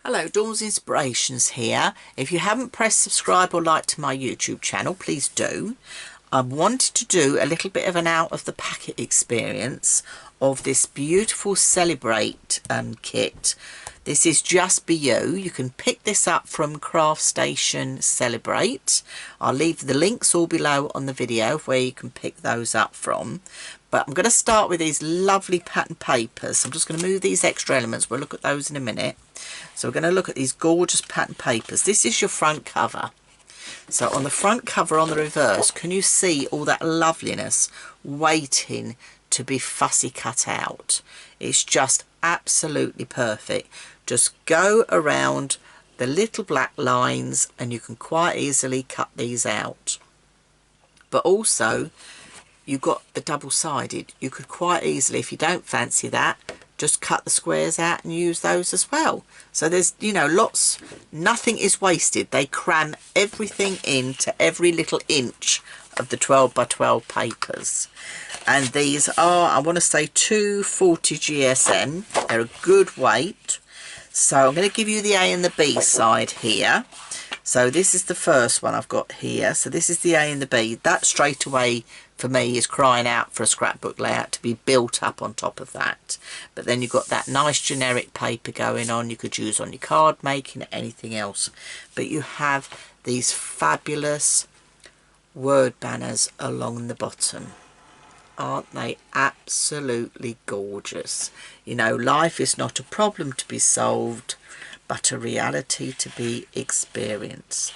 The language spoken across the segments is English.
Hello, Dawn's Inspirations here. If you haven't pressed subscribe or like to my YouTube channel, please do. I wanted to do a little bit of an out of the packet experience of this beautiful Celebr8 kit. This is just be you. You can pick this up from Craft Station Celebr8. I'll leave the links all below on the video of where you can pick those up from. But I'm going to start with these lovely pattern papers. I'm just going to move these extra elements. We'll look at those in a minute. So we're going to look at these gorgeous pattern papers. This is your front cover. So on the front cover, on the reverse, can you see all that loveliness waiting to be fussy cut out? It's just absolutely perfect. Just go around the little black lines and you can quite easily cut these out. But also, you've got the double-sided. You could quite easily, if you don't fancy that, just cut the squares out and use those as well. So there's, you know, lots, nothing is wasted. They cram everything into every little inch of the 12 by 12 papers. And these are, I want to say, 240 GSM. They're a good weight. So I'm going to give you the A and the B side here. So this is the first one I've got here. So this is the A and the B. That straight away for me is crying out for a scrapbook layout to be built up on top of that. But then you've got that nice generic paper going on. You could use on your card making, anything else. But you have these fabulous word banners along the bottom. Aren't they absolutely gorgeous? You know, life is not a problem to be solved, but a reality to be experienced.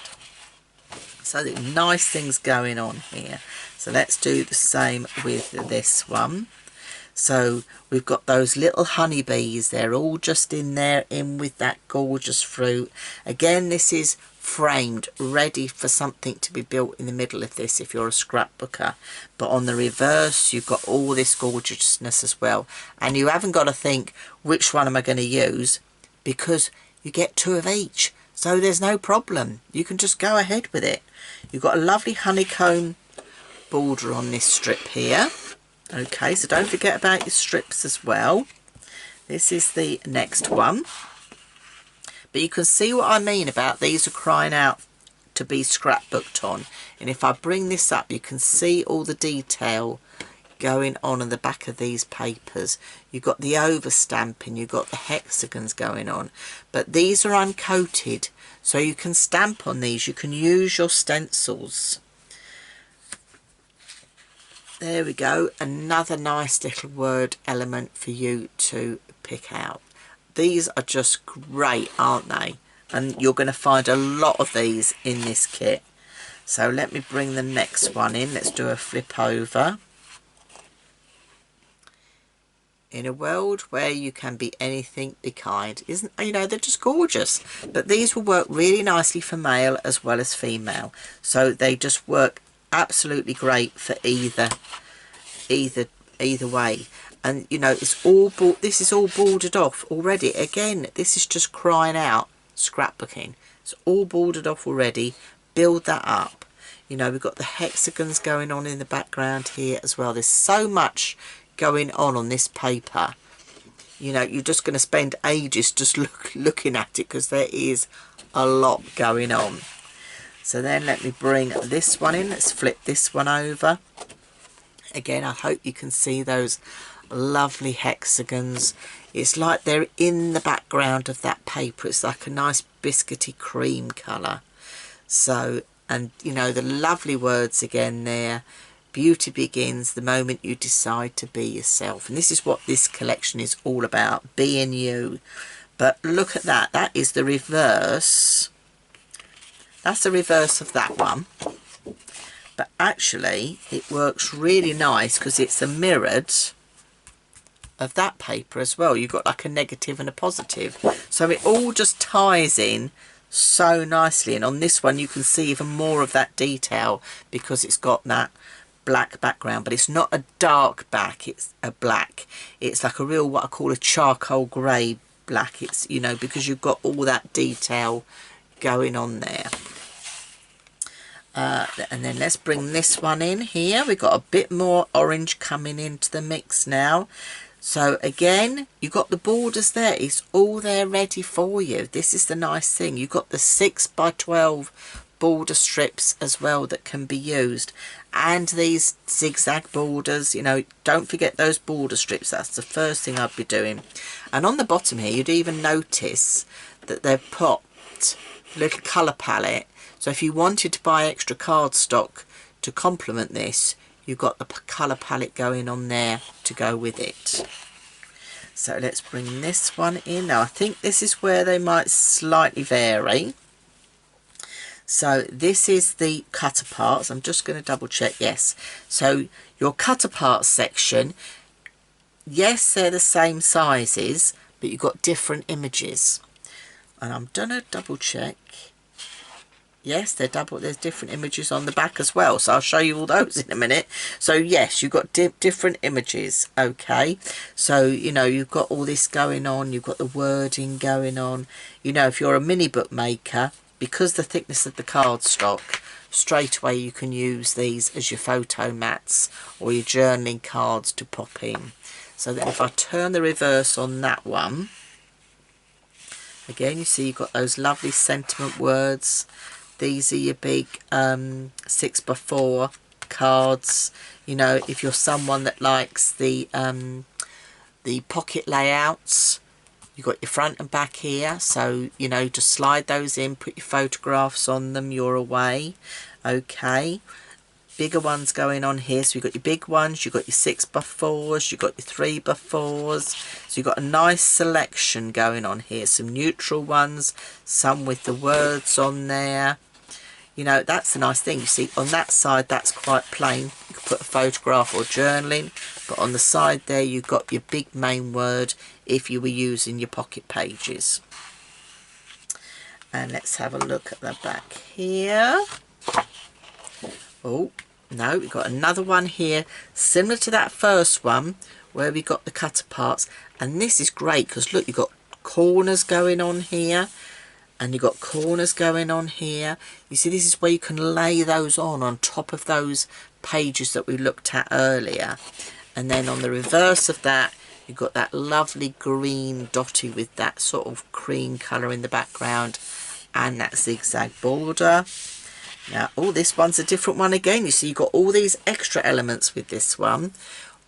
So the nice things going on here. So let's do the same with this one. So we've got those little honeybees. They're all just in there, in with that gorgeous fruit. Again, this is framed, ready for something to be built in the middle of this if you're a scrapbooker. But on the reverse, you've got all this gorgeousness as well. And you haven't got to think, which one am I going to use? Because you get two of each. So there's no problem. You can just go ahead with it. You've got a lovely honeycomb border on this strip here. Okay, so don't forget about your strips as well. This is the next one. But you can see what I mean about these are crying out to be scrapbooked on. And if I bring this up, you can see all the detail going on the back of these papers. You've got the overstamping, you've got the hexagons going on. But these are uncoated, so you can stamp on these. You can use your stencils. There we go, another nice little word element for you to pick out. These are just great, aren't they? And you're going to find a lot of these in this kit. So let me bring the next one in. Let's do a flip over. In a world where you can be anything, be kind. Isn't, you know, they're just gorgeous. But these will work really nicely for male as well as female. So they just work absolutely great for either way. And you know, it's all this is all bordered off already. Again, this is just crying out scrapbooking. It's all bordered off already. Build that up. You know, we've got the hexagons going on in the background here as well. There's so much going on this paper. You know, you're just going to spend ages just looking at it, because there is a lot going on. So then let me bring this one in. Let's flip this one over. Again, I hope you can see those lovely hexagons. It's like they're in the background of that paper. It's like a nice biscuity cream colour. So, and you know, the lovely words again there. Beauty begins the moment you decide to be yourself. And this is what this collection is all about, being you. But look at that. That is the reverse. That's the reverse of that one. But actually, it works really nice because it's a mirrored of that paper as well. You've got like a negative and a positive. So it all just ties in so nicely. And on this one, you can see even more of that detail because it's got that black background. But it's not a dark black, it's a black. It's like a real, what I call a charcoal grey black. It's, you know, because you've got all that detail going on there. And then let's bring this one in here. We've got a bit more orange coming into the mix now. So again, you got the borders there. It's all there ready for you. This is the nice thing. You've got the 6x12 border strips as well that can be used, and these zigzag borders. You know, don't forget those border strips. That's the first thing I'd be doing. And on the bottom here, you'd even notice that they've put a little colour palette. So if you wanted to buy extra cardstock to complement this, you've got the colour palette going on there to go with it. So let's bring this one in. Now I think this is where they might slightly vary. So this is the cutter parts. I'm just going to double check. Yes. So your cutter parts section, yes, they're the same sizes, but you've got different images. And I'm going to double check. Yes, there's different images on the back as well. So I'll show you all those in a minute. So yes, you've got different images. Okay. So, you know, you've got all this going on. You've got the wording going on. You know, if you're a mini bookmaker, because the thickness of the cardstock, straight away you can use these as your photo mats or your journaling cards to pop in. So then if I turn the reverse on that one, again, you see you've got those lovely sentiment words. These are your big 6x4 cards. You know, if you're someone that likes the pocket layouts, you've got your front and back here. So, you know, just slide those in, put your photographs on them, you're away. Okay. Bigger ones going on here. So you've got your big ones, you've got your 6x4s, you've got your 3x4s. So you've got a nice selection going on here. Some neutral ones, some with the words on there. You know, that's the nice thing. You see, on that side, that's quite plain. You can put a photograph or journaling. But on the side there, you've got your big main word if you were using your pocket pages. And let's have a look at the back here. Oh, no, we've got another one here, similar to that first one, where we got the cutter parts. And this is great because, look, you've got corners going on here. And you've got corners going on here. You see, this is where you can lay those on top of those pages that we looked at earlier. And then on the reverse of that, you've got that lovely green dotty with that sort of cream colour in the background and that zigzag border. Now, oh, this one's a different one again. You see, you've got all these extra elements with this one.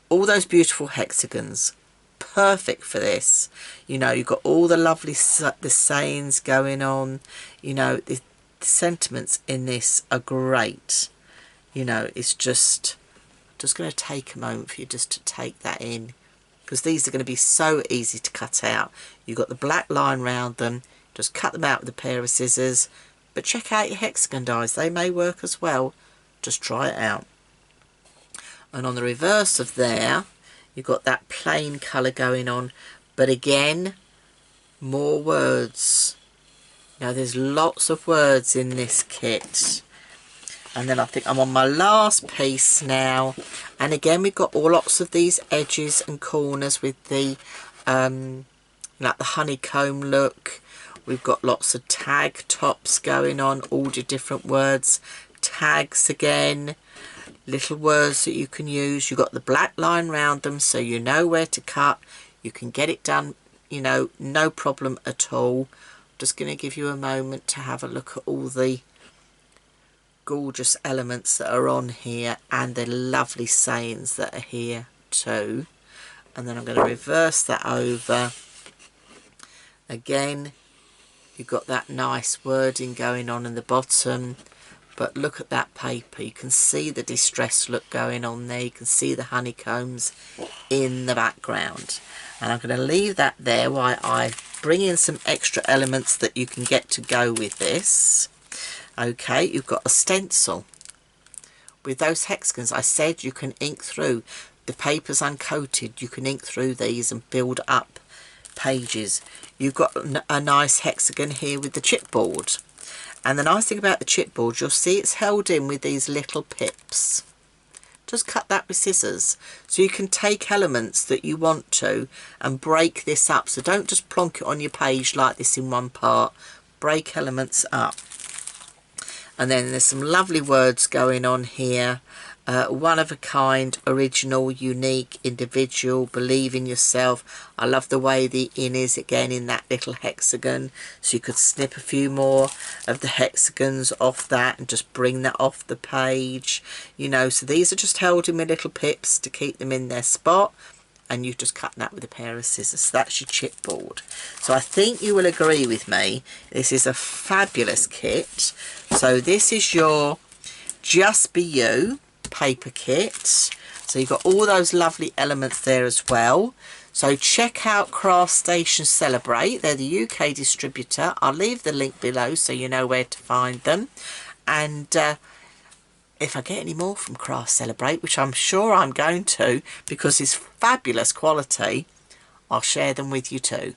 All those beautiful hexagons. Perfect for this. You know, you've got all the lovely the sayings going on. You know, the sentiments in this are great. You know, it's just going to take a moment for you just to take that in, because these are going to be so easy to cut out. You've got the black line round them. Just cut them out with a pair of scissors. But check out your hexagon dies. They may work as well. Just try it out. And on the reverse of there, you've got that plain colour going on, but again, more words. Now there's lots of words in this kit. And then I think I'm on my last piece now. And again, we've got lots of these edges and corners with the like the honeycomb look. We've got lots of tag tops going on, all the different words. Tags again. Little words that you can use. You've got the black line round them, so you know where to cut. You can get it done, you know, no problem at all. I'm just going to give you a moment to have a look at all the gorgeous elements that are on here and the lovely sayings that are here too. And then I'm going to reverse that over. Again, you've got that nice wording going on in the bottom. But look at that paper. You can see the distress look going on there. You can see the honeycombs in the background. And I'm going to leave that there while I bring in some extra elements that you can get to go with this. Okay, you've got a stencil. With those hexagons, I said you can ink through. The paper's uncoated. You can ink through these and build up pages. You've got a nice hexagon here with the chipboard. And the nice thing about the chipboard, you'll see it's held in with these little pips. Just cut that with scissors. So you can take elements that you want to and break this up. So don't just plonk it on your page like this in one part. Break elements up. And then there's some lovely words going on here. one of a kind, original, unique, individual, believe in yourself. I love the way the in is again in that little hexagon, so you could snip a few more of the hexagons off that and just bring that off the page, you know. So these are just held in with little pips to keep them in their spot, and you've just cut that with a pair of scissors. So that's your chipboard. So I think you will agree with me, this is a fabulous kit. So this is your Just Be You paper kit. So you've got all those lovely elements there as well. So check out Craft Station Celebr8. They're the UK distributor. I'll leave the link below so you know where to find them. And if I get any more from Craft Celebr8, which I'm sure I'm going to because it's fabulous quality, I'll share them with you too.